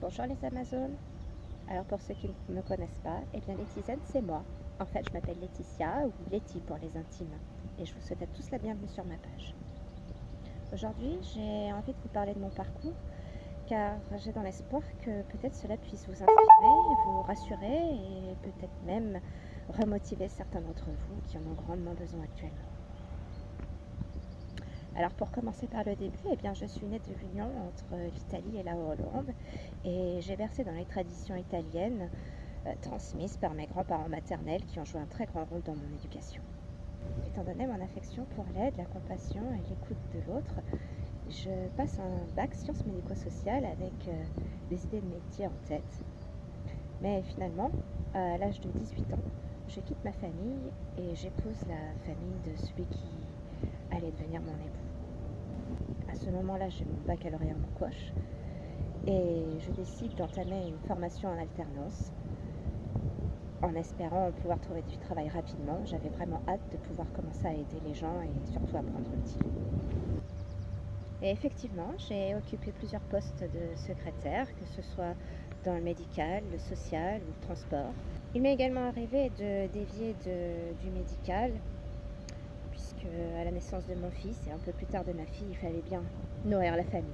Bonjour les Amazones. Alors pour ceux qui ne me connaissent pas, eh bien Létizen c'est moi. En fait je m'appelle Laetitia ou Letty pour les intimes. Et je vous souhaite à tous la bienvenue sur ma page. Aujourd'hui j'ai envie de vous parler de mon parcours car j'ai dans l'espoir que peut-être cela puisse vous inspirer, vous rassurer et peut-être même remotiver certains d'entre vous qui en ont grandement besoin actuellement. Alors pour commencer par le début, eh bien, je suis née de l'union entre l'Italie et la Hollande et j'ai bercé dans les traditions italiennes transmises par mes grands-parents maternels qui ont joué un très grand rôle dans mon éducation. Étant donné mon affection pour l'aide, la compassion et l'écoute de l'autre, je passe un bac sciences médico-sociales avec des idées de métier en tête. Mais finalement, à l'âge de 18 ans, je quitte ma famille et j'épouse la famille de celui qui allait devenir mon époux. À ce moment-là, j'ai mon baccalauréat en poche et je décide d'entamer une formation en alternance en espérant pouvoir trouver du travail rapidement. J'avais vraiment hâte de pouvoir commencer à aider les gens et surtout apprendre l'utile. Et effectivement, j'ai occupé plusieurs postes de secrétaire, que ce soit dans le médical, le social ou le transport. Il m'est également arrivé de dévier du médical puisque à la naissance de mon fils et un peu plus tard de ma fille, il fallait bien nourrir la famille.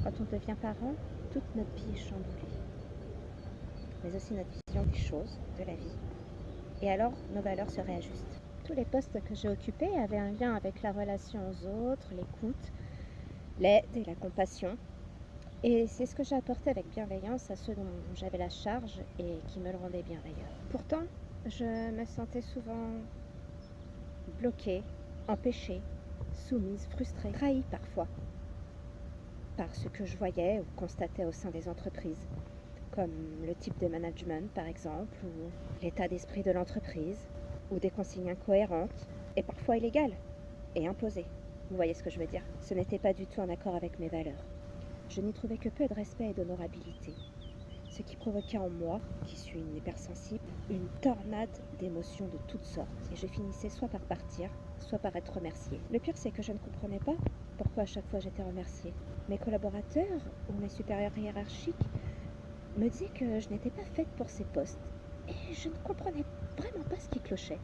Quand on devient parent, toute notre vie est chamboulée, mais aussi notre vision des choses, de la vie. Et alors, nos valeurs se réajustent. Tous les postes que j'ai occupés avaient un lien avec la relation aux autres, l'écoute, l'aide et la compassion. Et c'est ce que j'ai apporté avec bienveillance à ceux dont j'avais la charge et qui me le rendaient bien d'ailleurs. Pourtant, je me sentais souvent bloquée, empêchée, soumise, frustrée, trahie parfois par ce que je voyais ou constatais au sein des entreprises, comme le type de management par exemple, ou l'état d'esprit de l'entreprise, ou des consignes incohérentes et parfois illégales et imposées. Vous voyez ce que je veux dire? Ce n'était pas du tout en accord avec mes valeurs. Je n'y trouvais que peu de respect et d'honorabilité, ce qui provoquait en moi, qui suis une hypersensible, une tornade d'émotions de toutes sortes. Et je finissais soit par partir, soit par être remerciée. Le pire, c'est que je ne comprenais pas pourquoi à chaque fois j'étais remerciée. Mes collaborateurs ou mes supérieurs hiérarchiques me disaient que je n'étais pas faite pour ces postes. Et je ne comprenais vraiment pas ce qui clochait.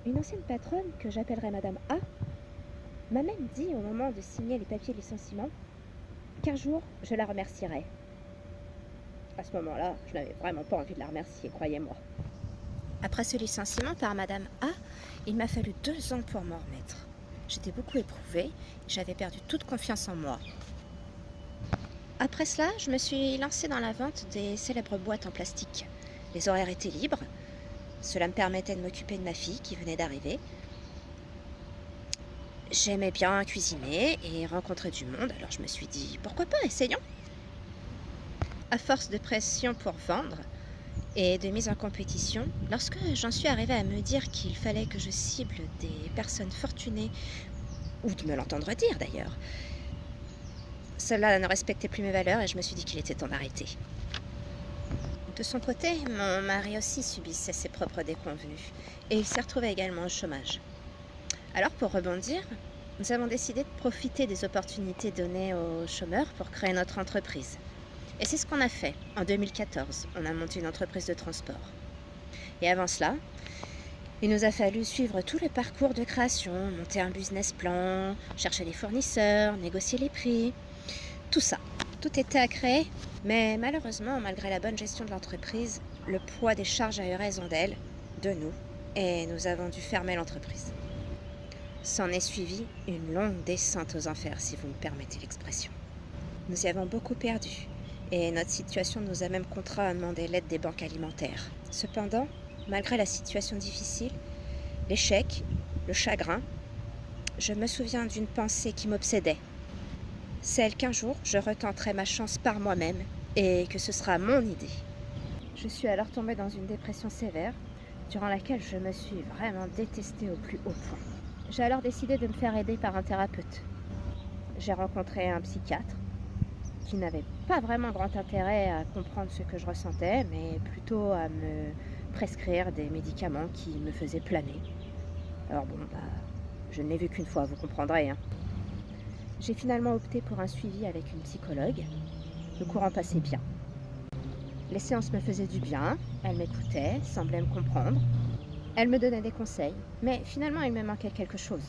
Une ancienne patronne, que j'appellerais Madame A, m'a même dit au moment de signer les papiers de licenciement qu'un jour, je la remercierais. À ce moment-là, je n'avais vraiment pas envie de la remercier, croyez-moi. Après ce licenciement par Madame A, il m'a fallu 2 ans pour m'en remettre. J'étais beaucoup éprouvée, j'avais perdu toute confiance en moi. Après cela, je me suis lancée dans la vente des célèbres boîtes en plastique. Les horaires étaient libres, cela me permettait de m'occuper de ma fille qui venait d'arriver. J'aimais bien cuisiner et rencontrer du monde, alors je me suis dit, pourquoi pas, essayons. À force de pression pour vendre et de mise en compétition, lorsque j'en suis arrivée à me dire qu'il fallait que je cible des personnes fortunées, ou de me l'entendre dire d'ailleurs, cela ne respectait plus mes valeurs et je me suis dit qu'il était temps d'arrêter. De son côté, mon mari aussi subissait ses propres déconvenues et il s'est retrouvé également au chômage. Alors pour rebondir, nous avons décidé de profiter des opportunités données aux chômeurs pour créer notre entreprise. Et c'est ce qu'on a fait. En 2014, on a monté une entreprise de transport. Et avant cela, il nous a fallu suivre tout le parcours de création, monter un business plan, chercher les fournisseurs, négocier les prix, tout ça. Tout était à créer, mais malheureusement, malgré la bonne gestion de l'entreprise, le poids des charges a eu raison d'elle, de nous, et nous avons dû fermer l'entreprise. S'en est suivi une longue descente aux enfers, si vous me permettez l'expression. Nous y avons beaucoup perdu, et notre situation nous a même contraints à demander l'aide des banques alimentaires. Cependant, malgré la situation difficile, l'échec, le chagrin, je me souviens d'une pensée qui m'obsédait. Celle qu'un jour, je retenterai ma chance par moi-même et que ce sera mon idée. Je suis alors tombée dans une dépression sévère, durant laquelle je me suis vraiment détestée au plus haut point. J'ai alors décidé de me faire aider par un thérapeute. J'ai rencontré un psychiatre qui n'avait pas vraiment grand intérêt à comprendre ce que je ressentais, mais plutôt à me prescrire des médicaments qui me faisaient planer. Alors bon, je ne l'ai vu qu'une fois, vous comprendrez. J'ai finalement opté pour un suivi avec une psychologue Le courant passait bien. Les séances me faisaient du bien, elle m'écoutait, semblait me comprendre. Elle me donnait des conseils, mais finalement il me manquait quelque chose.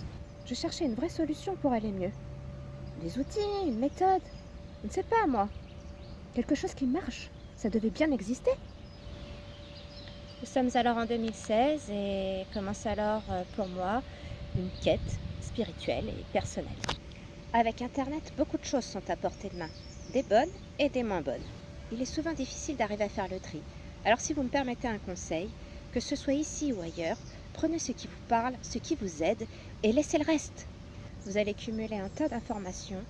Je cherchais une vraie solution pour aller mieux. Des outils, une méthode, je ne sais pas moi. Quelque chose qui marche, ça devait bien exister. Nous sommes alors en 2016 et commence alors pour moi une quête spirituelle et personnelle. Avec Internet, beaucoup de choses sont à portée de main, des bonnes et des moins bonnes. Il est souvent difficile d'arriver à faire le tri. Alors si vous me permettez un conseil, que ce soit ici ou ailleurs, prenez ce qui vous parle, ce qui vous aide et laissez le reste. Vous allez cumuler un tas d'informations,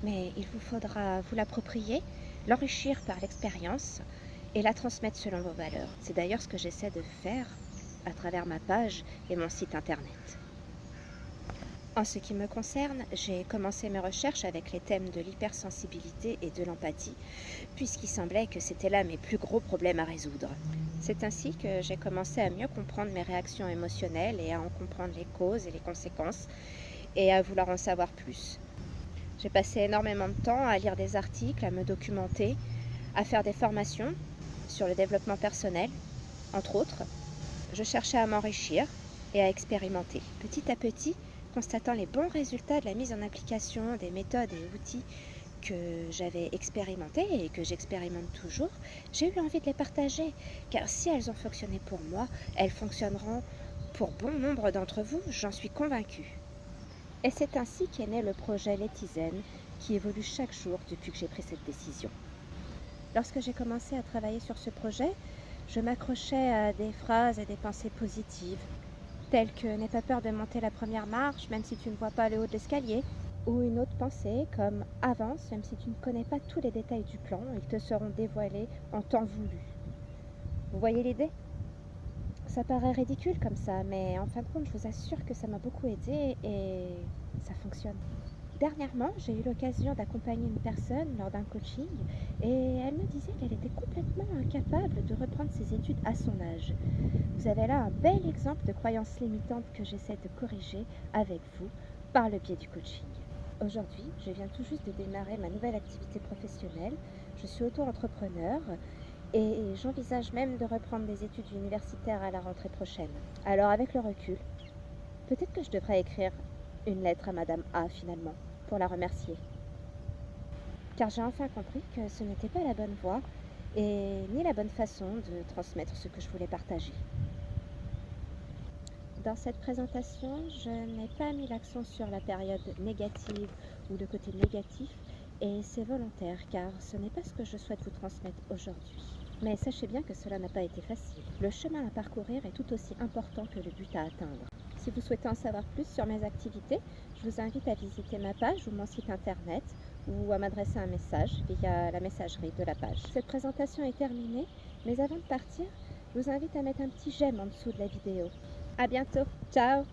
mais il vous faudra vous l'approprier, l'enrichir par l'expérience et la transmettre selon vos valeurs. C'est d'ailleurs ce que j'essaie de faire à travers ma page et mon site internet. En ce qui me concerne, j'ai commencé mes recherches avec les thèmes de l'hypersensibilité et de l'empathie, puisqu'il semblait que c'était là mes plus gros problèmes à résoudre. C'est ainsi que j'ai commencé à mieux comprendre mes réactions émotionnelles et à en comprendre les causes et les conséquences, et à vouloir en savoir plus. J'ai passé énormément de temps à lire des articles, à me documenter, à faire des formations sur le développement personnel, entre autres. Je cherchais à m'enrichir et à expérimenter. Petit à petit, constatant les bons résultats de la mise en application des méthodes et outils que j'avais expérimentés et que j'expérimente toujours, j'ai eu envie de les partager, car si elles ont fonctionné pour moi, elles fonctionneront pour bon nombre d'entre vous, j'en suis convaincue. Et c'est ainsi qu'est né le projet Letizen, qui évolue chaque jour depuis que j'ai pris cette décision. Lorsque j'ai commencé à travailler sur ce projet, je m'accrochais à des phrases et des pensées positives, telles que « n'aie pas peur de monter la première marche, même si tu ne vois pas le haut de l'escalier », ou une autre pensée comme « avance, même si tu ne connais pas tous les détails du plan, ils te seront dévoilés en temps voulu ». Vous voyez l'idée ? Ça paraît ridicule comme ça, mais en fin de compte, je vous assure que ça m'a beaucoup aidé et ça fonctionne. Dernièrement, j'ai eu l'occasion d'accompagner une personne lors d'un coaching et elle me disait qu'elle était complètement incapable de reprendre ses études à son âge. Vous avez là un bel exemple de croyance limitante que j'essaie de corriger avec vous par le biais du coaching. Aujourd'hui, je viens tout juste de démarrer ma nouvelle activité professionnelle. Je suis auto-entrepreneur et j'envisage même de reprendre des études universitaires à la rentrée prochaine. Alors avec le recul, peut-être que je devrais écrire une lettre à Madame A finalement, pour la remercier. Car j'ai enfin compris que ce n'était pas la bonne voie et ni la bonne façon de transmettre ce que je voulais partager. Dans cette présentation, je n'ai pas mis l'accent sur la période négative ou le côté négatif, et c'est volontaire car ce n'est pas ce que je souhaite vous transmettre aujourd'hui. Mais sachez bien que cela n'a pas été facile. Le chemin à parcourir est tout aussi important que le but à atteindre. Si vous souhaitez en savoir plus sur mes activités, je vous invite à visiter ma page ou mon site internet ou à m'adresser un message via la messagerie de la page. Cette présentation est terminée, mais avant de partir, je vous invite à mettre un petit j'aime en dessous de la vidéo. À bientôt, ciao!